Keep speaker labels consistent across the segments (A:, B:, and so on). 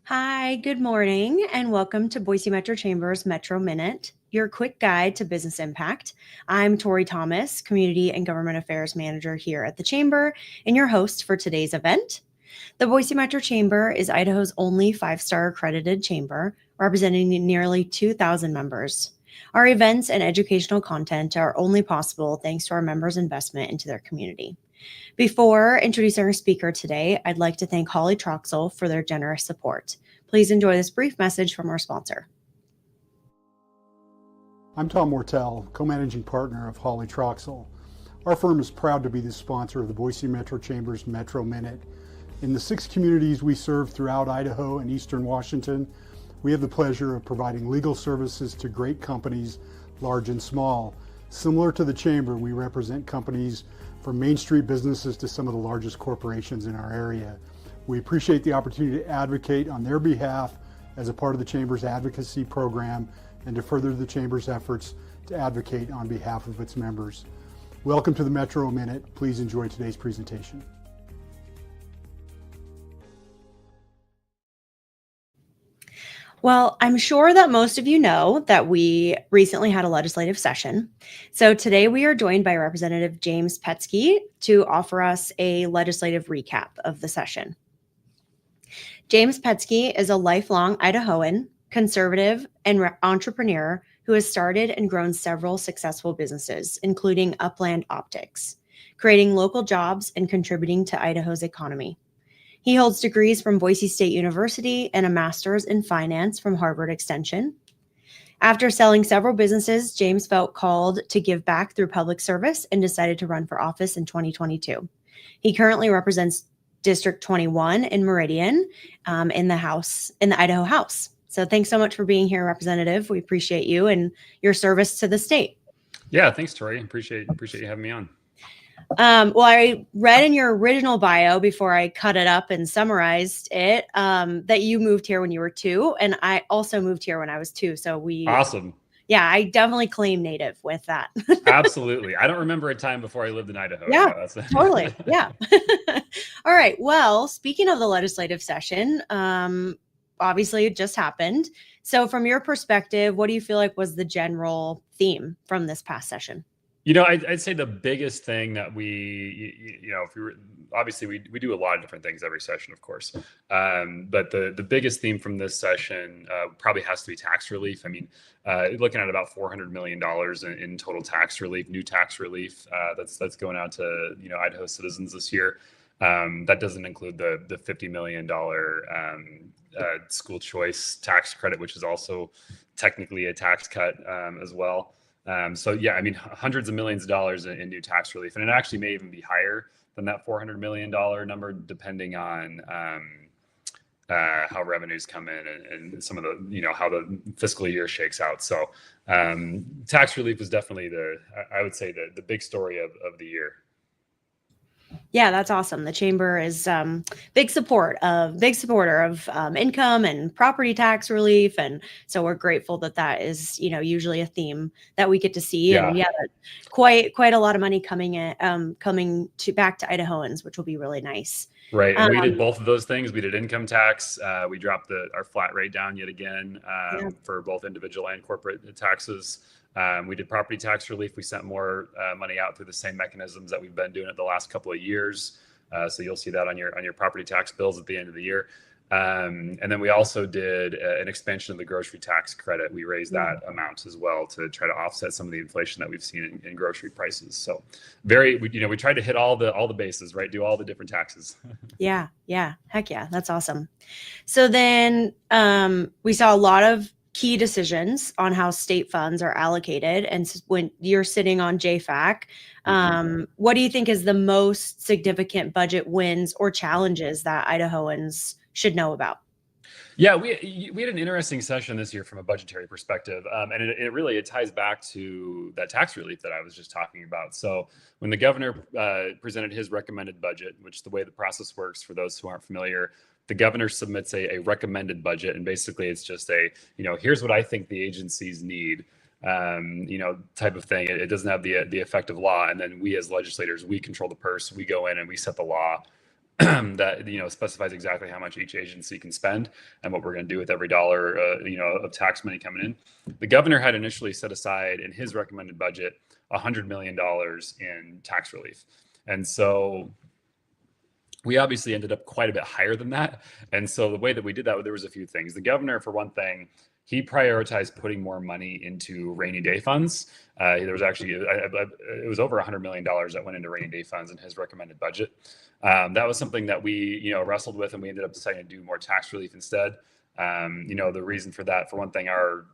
A: Hi, good morning, and welcome to Boise Metro Chamber's Metro Minute, your quick guide to business impact. I'm Tori Thomas, Community and Government Affairs Manager here at the Chamber, and your host for today's event. The Boise Metro Chamber is Idaho's only five-star accredited chamber, representing nearly 2,000 members. Our events and educational content are only possible thanks to our members' investment into their community. Before introducing our speaker today, I'd like to thank Hawley Troxell for their generous support. Please enjoy this brief message from our sponsor.
B: I'm Tom Mortel, co-managing partner of Hawley Troxell. Our firm is proud to be the sponsor of the Boise Metro Chamber's Metro Minute. In the 6 communities we serve throughout Idaho and Eastern Washington, we have the pleasure of providing legal services to great companies, large and small. Similar to the Chamber, we represent companies from Main Street businesses to some of the largest corporations in our area. We appreciate the opportunity to advocate on their behalf as a part of the Chamber's advocacy program and to further the Chamber's efforts to advocate on behalf of its members. Welcome to the Metro Minute. Please enjoy today's presentation.
A: Well, I'm sure that most of you know that we recently had a legislative session. So today we are joined by Representative James Petzke to offer us a legislative recap of the session. James Petzke is a lifelong Idahoan, conservative, and entrepreneur who has started and grown several successful businesses, including Upland Optics, creating local jobs and contributing to Idaho's economy. He holds degrees from Boise State University and a master's in finance from Harvard Extension. After selling several businesses, James felt called to give back through public service and decided to run for office in 2022. He currently represents District 21 in Meridian in the Idaho House. So thanks so much for being here, Representative. We appreciate you and your service to the state.
C: Yeah, thanks, Tori. Appreciate you having me on.
A: Well, I read in your original bio before I cut it up and summarized it that you moved here when you were 2, and I also moved here when I was 2. So
C: Awesome.
A: Yeah, I definitely claim native with that.
C: Absolutely. I don't remember a time before I lived in Idaho.
A: Yeah, totally. Yeah. All right. Well, speaking of the legislative session, obviously it just happened. So from your perspective, what do you feel like was the general theme from this past session?
C: I'd say the biggest thing that if we were, obviously we do a lot of different things every session, of course. But the biggest theme from this session probably has to be tax relief. I mean, looking at about $400 million in total tax relief, new tax relief that's going out to, Idaho citizens this year. That doesn't include the $50 million school choice tax credit, which is also technically a tax cut as well. So yeah, I mean, hundreds of millions of dollars in new tax relief, and it actually may even be higher than that $400 million number, depending on how revenues come in and some of the, how the fiscal year shakes out. So tax relief was definitely I would say the big story of the year.
A: Yeah, that's awesome. The Chamber is big supporter of income and property tax relief, and so we're grateful that is usually a theme that we get to see.
C: Yeah.
A: And quite a lot of money coming back to Idahoans, which will be really nice.
C: Right, and we did both of those things. We did income tax. We dropped our flat rate down yet again for both individual and corporate taxes. We did property tax relief. We sent more money out through the same mechanisms that we've been doing it the last couple of years. So you'll see that on your property tax bills at the end of the year. And then we also did an expansion of the grocery tax credit. We raised that amount as well to try to offset some of the inflation that we've seen in grocery prices. So we tried to hit all the bases, right? Do all the different taxes.
A: Yeah. Heck yeah. That's awesome. So then we saw a lot of key decisions on how state funds are allocated. And when you're sitting on JFAC, what do you think is the most significant budget wins or challenges that Idahoans should know about?
C: Yeah, we had an interesting session this year from a budgetary perspective, and it ties back to that tax relief that I was just talking about. So when the governor presented his recommended budget, which the way the process works for those who aren't familiar, the governor submits a recommended budget, and basically it's just here's what I think the agencies need, type of thing. It doesn't have the effect of law, and then we as legislators, we control the purse. We go in and we set the law that, specifies exactly how much each agency can spend and what we're going to do with every dollar, of tax money coming in. The governor had initially set aside in his recommended budget $100 million in tax relief. And so we obviously ended up quite a bit higher than that. And so the way that we did that, there was a few things. The governor, for one thing, he prioritized putting more money into rainy day funds. There was actually, it was over $100 million that went into rainy day funds in his recommended budget. That was something that we, wrestled with, and we ended up deciding to do more tax relief instead. The reason for that, for one thing, our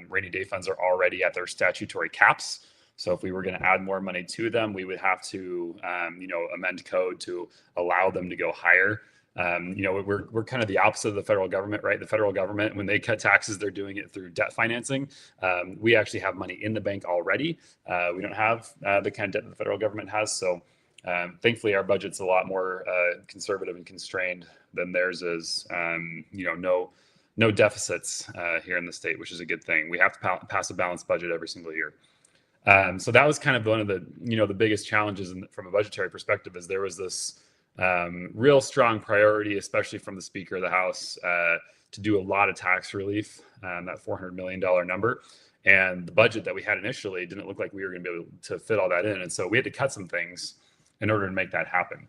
C: rainy day funds are already at their statutory caps. So if we were going to add more money to them, we would have to, amend code to allow them to go higher. We're kind of the opposite of the federal government, right? The federal government, when they cut taxes, they're doing it through debt financing. We actually have money in the bank already. We don't have the kind of debt that the federal government has. So thankfully, our budget's a lot more conservative and constrained than theirs is. No deficits here in the state, which is a good thing. We have to pass a balanced budget every single year. So that was kind of one of the, the biggest challenges from a budgetary perspective, is there was this real strong priority, especially from the Speaker of the House, to do a lot of tax relief, that $400 million number. And the budget that we had initially didn't look like we were going to be able to fit all that in. And so we had to cut some things in order to make that happen.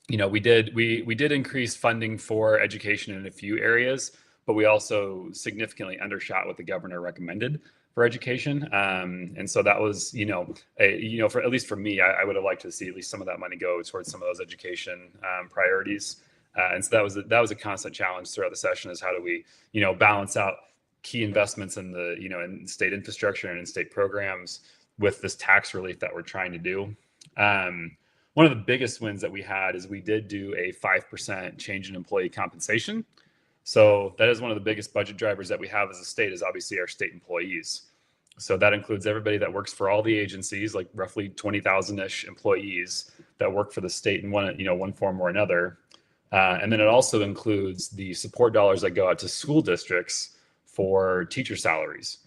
C: We did increase funding for education in a few areas, but we also significantly undershot what the governor recommended for education. And so that was, for at least for me, I would have liked to see at least some of that money go towards some of those education priorities. And so that was a constant challenge throughout the session, is how do we, balance out key investments in the, in state infrastructure and in state programs with this tax relief that we're trying to do. One of the biggest wins that we had is we did do a 5% change in employee compensation. So that is one of the biggest budget drivers that we have as a state, is obviously our state employees. So that includes everybody that works for all the agencies, like roughly 20,000-ish employees that work for the state in one form or another. And then it also includes the support dollars that go out to school districts for teacher salaries.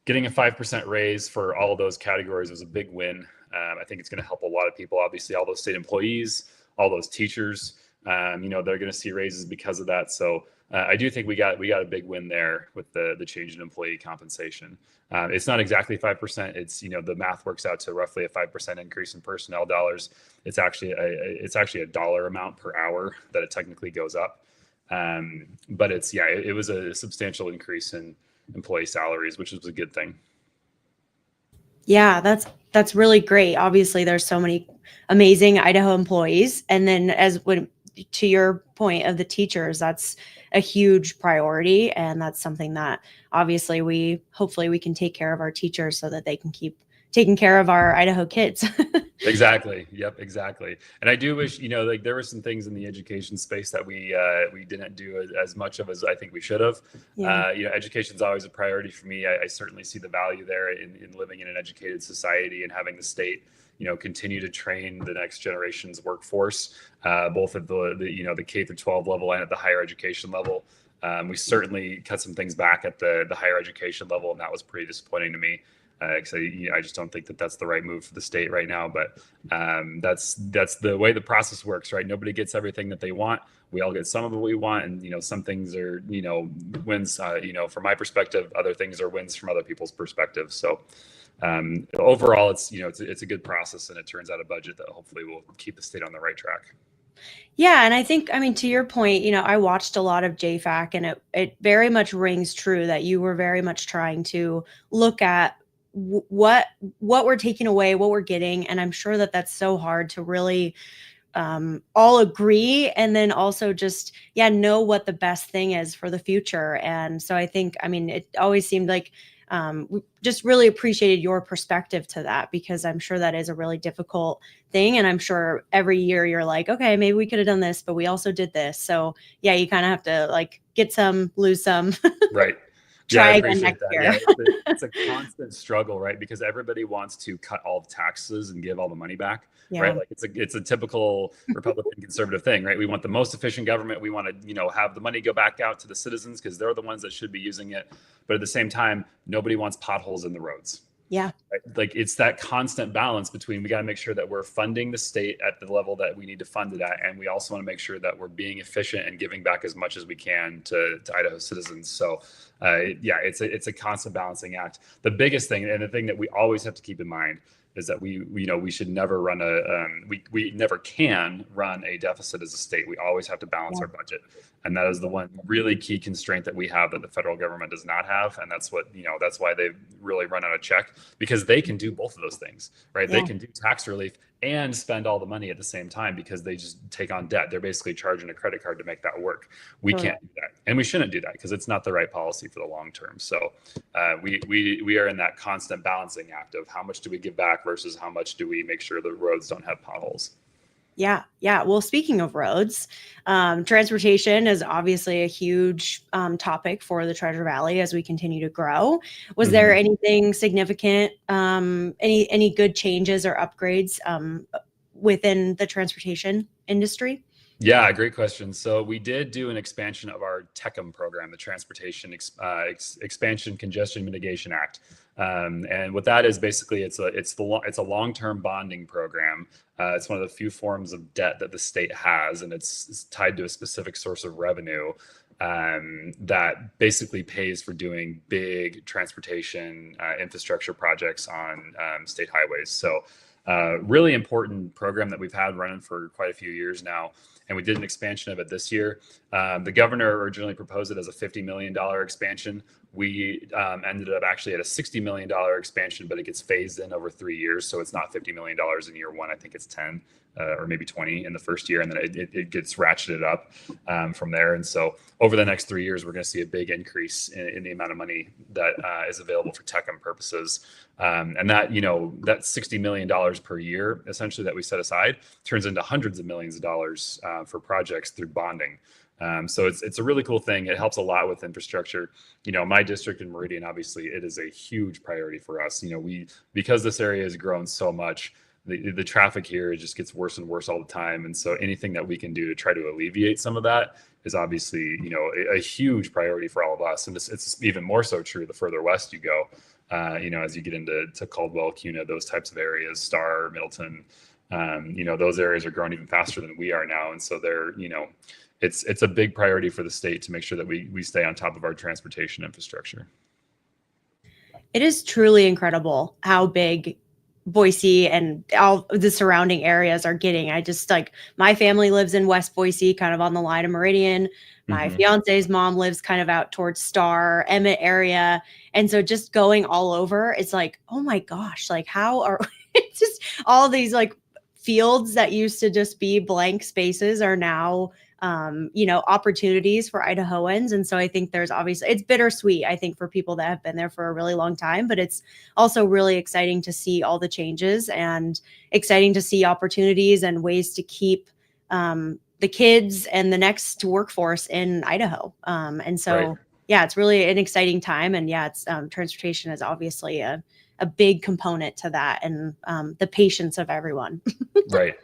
C: Getting a 5% raise for all of those categories was a big win. I think it's going to help a lot of people. Obviously, all those state employees, all those teachers, they're going to see raises because of that. So I do think we got a big win there with the change in employee compensation. It's not exactly 5%. It's, the math works out to roughly a 5% increase in personnel dollars. It's actually a dollar amount per hour that it technically goes up. But it was a substantial increase in employee salaries, which was a good thing.
A: Yeah, that's really great. Obviously, there's so many amazing Idaho employees. And then to your point of the teachers, that's a huge priority. And that's something that obviously hopefully we can take care of our teachers so that they can keep taking care of our Idaho kids.
C: Exactly. Yep, exactly. And I do wish, there were some things in the education space that we didn't do as much of as I think we should have.
A: Yeah.
C: Education is always a priority for me. I certainly see the value there in living in an educated society and having the state, continue to train the next generation's workforce, both at the K through 12 level and at the higher education level. We certainly cut some things back at the higher education level, and that was pretty disappointing to me. Because I just don't think that that's the right move for the state right now. But that's the way the process works, right? Nobody gets everything that they want. We all get some of what we want, and some things are wins. From my perspective, other things are wins from other people's perspective. So overall, it's it's a good process, and it turns out a budget that hopefully will keep the state on the right track.
A: Yeah. And I think, to your point, I watched a lot of JFAC, and it very much rings true that you were very much trying to look at what we're taking away, what we're getting. And I'm sure that that's so hard to really all agree. And then also just, know what the best thing is for the future. And so I think, it always seemed like we just really appreciated your perspective to that, because I'm sure that is a really difficult thing. And I'm sure every year you're like, okay, maybe we could have done this, but we also did this. So you kind of have to get some, lose some.
C: Right.
A: Try
C: I
A: again next
C: that.
A: year.
C: Yeah, it's a constant struggle, right? Because everybody wants to cut all the taxes and give all the money back, right? Like it's a typical Republican conservative thing, right? We want the most efficient government. We want to, have the money go back out to the citizens because they're the ones that should be using it. But at the same time, nobody wants potholes in the roads,
A: Yeah.
C: Like it's that constant balance between, we got to make sure that we're funding the state at the level that we need to fund it at, and we also want to make sure that we're being efficient and giving back as much as we can to Idaho citizens. So it's a constant balancing act. The biggest thing, and the thing that we always have to keep in mind, is that we should never run we never can run a deficit as a state. We always have to balance our budget. And that is the one really key constraint that we have that the federal government does not have. And that's what, that's why they've really run out of check, because they can do both of those things, right? They can do tax relief and spend all the money at the same time because they just take on debt. They're basically charging a credit card to make that work. We can't do that. And we shouldn't do that because it's not the right policy for the long term. So we are in that constant balancing act of how much do we give back versus how much do we make sure the roads don't have potholes.
A: Yeah. Well, speaking of roads, transportation is obviously a huge topic for the Treasure Valley as we continue to grow. Was there anything significant, any good changes or upgrades within the transportation industry?
C: Yeah, great question. So we did do an expansion of our TECM program, the Transportation Expansion Congestion Mitigation Act. And what that is, basically, it's a long-term bonding program. It's one of the few forms of debt that the state has, and it's tied to a specific source of revenue that basically pays for doing big transportation infrastructure projects on state highways. So really important program that we've had running for quite a few years now. And we did an expansion of it this year. The governor originally proposed it as a $50 million expansion. We ended up actually at a $60 million expansion, but it gets phased in over 3 years. So it's not $50 million in year one. I think it's 10 or maybe 20 in the first year. And then it gets ratcheted up from there. And so over the next 3 years, we're going to see a big increase in the amount of money that is available for TECM purposes. And that, that $60 million per year, essentially, that we set aside turns into hundreds of millions of dollars for projects through bonding. So it's a really cool thing. It helps a lot with infrastructure. My district in Meridian, obviously, it is a huge priority for us. Because this area has grown so much, the traffic here, it just gets worse and worse all the time. And so anything that we can do to try to alleviate some of that is obviously, a huge priority for all of us. And it's even more so true the further west you go, as you get into Caldwell, Cuna, those types of areas, Star, Middleton, those areas are growing even faster than we are now. And so they're, it's a big priority for the state to make sure that we stay on top of our transportation infrastructure.
A: It is truly incredible how big Boise and all the surrounding areas are getting. I just my family lives in West Boise, kind of on the line of Meridian. My fiance's mom lives kind of out towards Star, Emmett area. And so just going all over, it's oh my gosh, how are it's just all these fields that used to just be blank spaces are now opportunities for Idahoans. And so I think there's obviously, it's bittersweet, I think, for people that have been there for a really long time, but it's also really exciting to see all the changes and exciting to see opportunities and ways to keep the kids and the next workforce in Idaho. And so, yeah, it's really an exciting time. And yeah, it's transportation is obviously a big component to that, and the patience of everyone.
C: Right.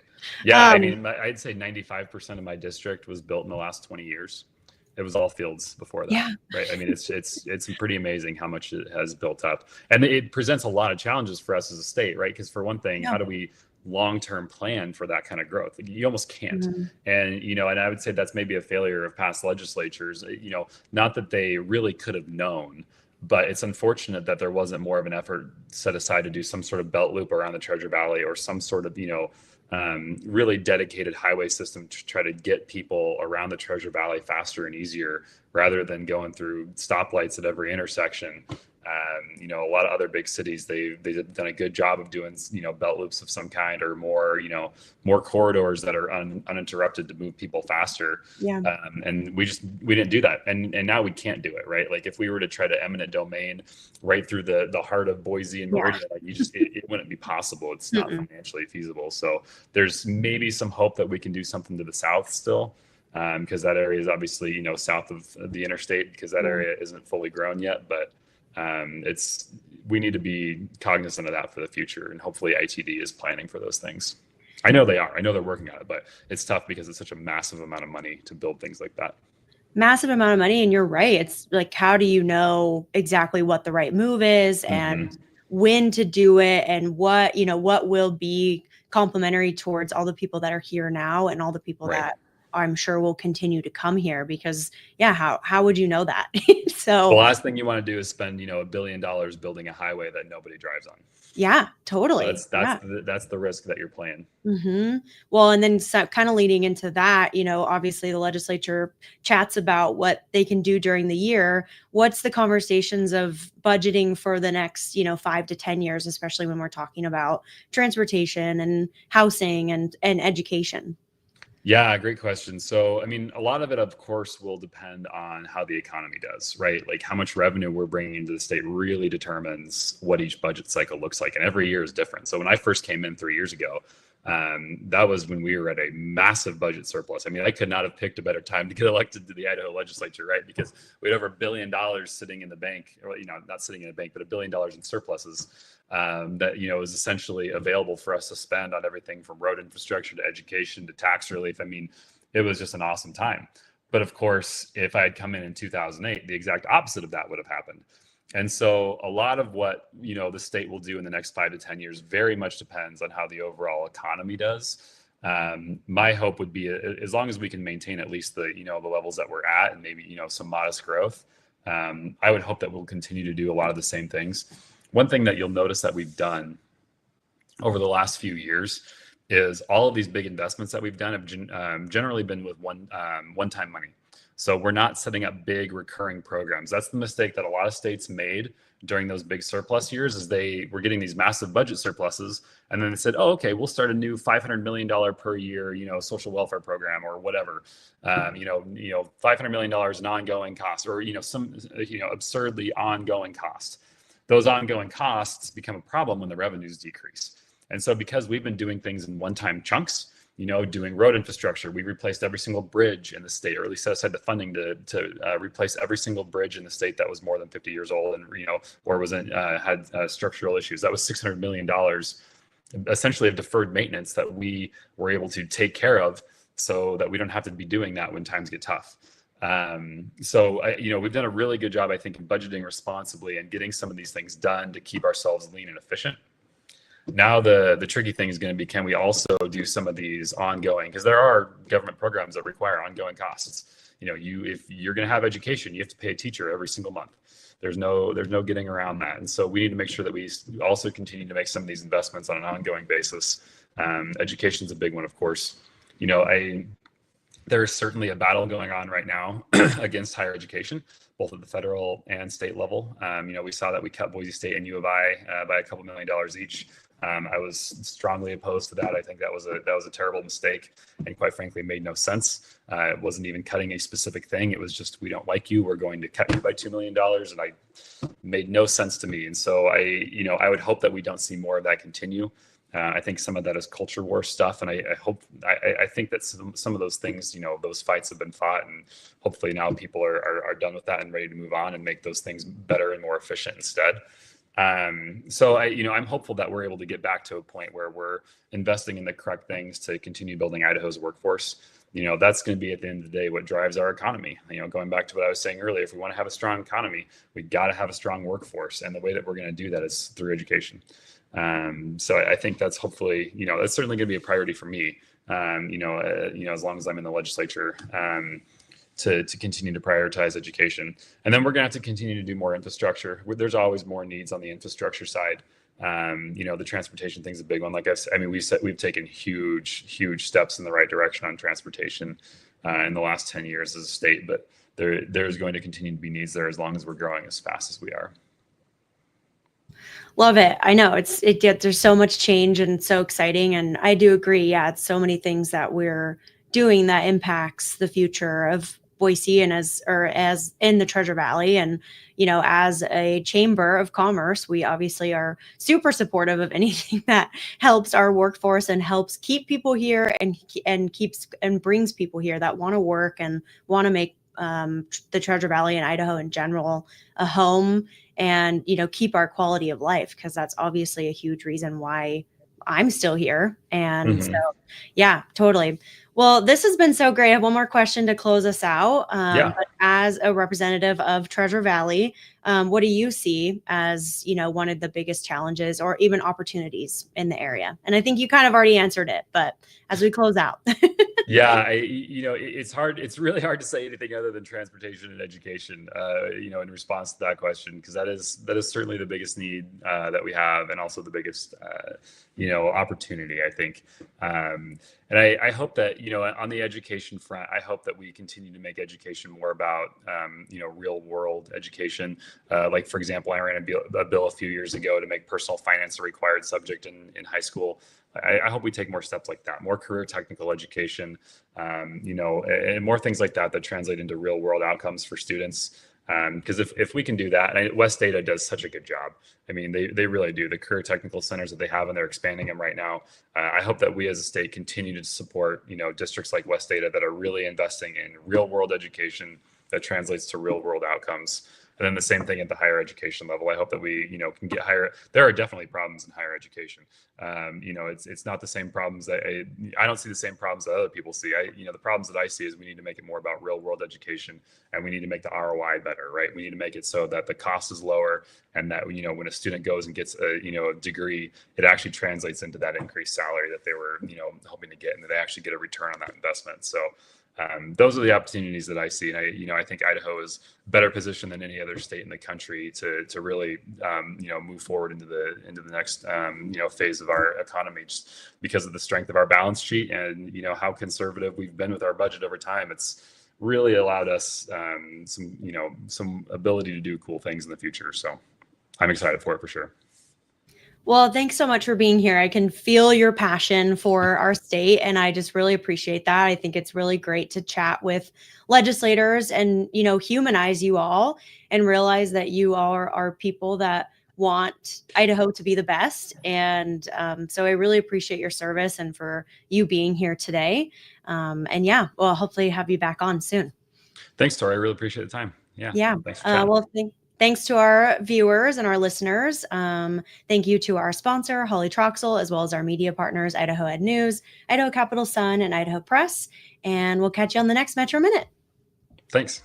C: Yeah, I'd say 95% of my district was built in the last 20 years. It was all fields before that. Yeah. Right. It's pretty amazing how much it has built up, and it presents a lot of challenges for us as a state, right? Because for one thing, how do we long-term plan for that kind of growth? You almost can't. And and I would say that's maybe a failure of past legislatures. Not that they really could have known, but it's unfortunate that there wasn't more of an effort set aside to do some sort of belt loop around the Treasure Valley, or some sort of really dedicated highway system to try to get people around the Treasure Valley faster and easier, rather than going through stoplights at every intersection. A lot of other big cities, they've done a good job of doing, belt loops of some kind, or more, more corridors that are uninterrupted to move people faster. Yeah. And we didn't do that. And now we can't do it, right? If we were to try to eminent domain right through the heart of Boise and Meridian, it wouldn't be possible. It's not financially feasible. So there's maybe some hope that we can do something to the south still. Because that area is obviously, south of the interstate, because that area isn't fully grown yet, but we need to be cognizant of that for the future, and hopefully ITD is planning for those things. I know they are. I know they're working on it, but it's tough because it's such a massive amount of money to build things like that.
A: Massive amount of money, and you're right. It's how do you know exactly what the right move is and when to do it and what, what will be complimentary towards all the people that are here now and all the people that I'm sure will continue to come here, because how would you know that? So
C: the last thing you want to do is spend, $1 billion building a highway that nobody drives on.
A: Yeah, totally.
C: So that's the risk that you're playing.
A: Mm-hmm. Well, and then kind of leading into that, obviously the legislature chats about what they can do during the year. What's the conversations of budgeting for the next, 5 to 10 years, especially when we're talking about transportation and housing and education?
C: Yeah, great question. So, I mean, a lot of it, of course, will depend on how the economy does, right? Like how much revenue we're bringing into the state really determines what each budget cycle looks like. And every year is different. So when I first came in 3 years ago, that was when we were at a massive budget surplus. I mean, I could not have picked a better time to get elected to the Idaho Legislature, right? Because we had over $1 billion sitting in the bank, or, not sitting in a bank, but $1 billion in surpluses that, is essentially available for us to spend on everything from road infrastructure to education to tax relief. I mean, it was just an awesome time. But of course, if I had come in 2008, the exact opposite of that would have happened. And so a lot of what, the state will do in the next 5 to 10 years very much depends on how the overall economy does. My hope would be, as long as we can maintain at least the, the levels that we're at and maybe, some modest growth, I would hope that we'll continue to do a lot of the same things. One thing that you'll notice that we've done over the last few years is all of these big investments that we've done have generally been with one-time money. So we're not setting up big recurring programs. That's the mistake that a lot of states made during those big surplus years, is they were getting these massive budget surpluses. And then they said, oh, okay, we'll start a new $500 million per year, social welfare program or whatever, $500 million in ongoing costs, or, some, absurdly ongoing cost. Those ongoing costs become a problem when the revenues decrease. And so because we've been doing things in one-time chunks, doing road infrastructure, we replaced every single bridge in the state, or at least set aside the funding to replace every single bridge in the state that was more than 50 years old and, or had structural issues. That was $600 million, essentially of deferred maintenance that we were able to take care of so that we don't have to be doing that when times get tough. We've done a really good job, I think, in budgeting responsibly and getting some of these things done to keep ourselves lean and efficient. Now the tricky thing is going to be, can we also do some of these ongoing, because there are government programs that require ongoing costs. If you're going to have education, you have to pay a teacher every single month. There's no getting around that. And so we need to make sure that we also continue to make some of these investments on an ongoing basis. Education is a big one, of course. There's certainly a battle going on right now against higher education, both at the federal and state level. We saw that we cut Boise State and U of I by a couple $1 million each. I was strongly opposed to that. I think that was a terrible mistake, and quite frankly, made no sense. It wasn't even cutting a specific thing. It was just, we don't like you, we're going to cut you by $2 million, and I made no sense to me. And so I would hope that we don't see more of that continue. I think some of that is culture war stuff, and I think that some of those things, those fights have been fought, and hopefully now people are done with that and ready to move on and make those things better and more efficient instead. I'm hopeful that we're able to get back to a point where we're investing in the correct things to continue building Idaho's workforce. That's going to be, at the end of the day, what drives our economy. Going back to what I was saying earlier, if we want to have a strong economy, we got to have a strong workforce, and the way that we're going to do that is through education. So I think that's hopefully, that's certainly going to be a priority for me, as long as I'm in the legislature, to continue to prioritize education. And then we're going to have to continue to do more infrastructure. There's always more needs on the infrastructure side. The transportation thing's a big one. Like we've taken huge steps in the right direction on transportation in the last 10 years as a state, but there's going to continue to be needs there as long as we're growing as fast as we are.
A: Love it. I know there's so much change and so exciting. And I do agree. Yeah. It's so many things that we're doing that impacts the future of Boise and as in the Treasure Valley. And, as a chamber of commerce, we obviously are super supportive of anything that helps our workforce and helps keep people here and keeps and brings people here that want to work and want to make the Treasure Valley and Idaho in general a home, and keep our quality of life, because that's obviously a huge reason why I'm still here. And so, yeah, totally. Well, this has been so great. I have one more question to close us out.
C: Yeah.
A: But as a representative of Treasure Valley, what do you see as, one of the biggest challenges or even opportunities in the area? And I think you kind of already answered it, but as we close out.
C: Yeah, it's hard. It's really hard to say anything other than transportation and education, in response to that question, because that is certainly the biggest need that we have, and also the biggest, opportunity, I think. And I hope that, on the education front, I hope that we continue to make education more about, real world education. Like, for example, I ran a bill a few years ago to make personal finance a required subject in high school. I hope we take more steps like that, more career technical education, and more things like that translate into real world outcomes for students. Because if we can do that, and West Ada does such a good job. I mean, they really do. The career technical centers that they have, and they're expanding them right now. I hope that we as a state continue to support, districts like West Ada that are really investing in real world education that translates to real world outcomes. And then the same thing at the higher education level. I hope that we, can get higher. There are definitely problems in higher education. It's not the same problems that I don't see the same problems that other people see. The problems that I see is we need to make it more about real world education, and we need to make the ROI better, right? We need to make it so that the cost is lower, and that, when a student goes and gets a degree, it actually translates into that increased salary that they were, hoping to get, and that they actually get a return on that investment. So those are the opportunities that I see, and I think Idaho is better positioned than any other state in the country to really move forward into the next phase of our economy, just because of the strength of our balance sheet and how conservative we've been with our budget over time. It's really allowed us some ability to do cool things in the future. So I'm excited for it for sure.
A: Well, thanks so much for being here. I can feel your passion for our state, and I just really appreciate that. I think it's really great to chat with legislators and, humanize you all and realize that you are people that want Idaho to be the best. And so I really appreciate your service and for you being here today. And yeah, well, hopefully have you back on soon.
C: Thanks, Tori. I really appreciate the time. Yeah. Thanks for chatting.
A: Well, thanks to our viewers and our listeners. Thank you to our sponsor, Hawley Troxell, as well as our media partners, Idaho Ed News, Idaho Capital Sun, and Idaho Press. And we'll catch you on the next Metro Minute.
C: Thanks.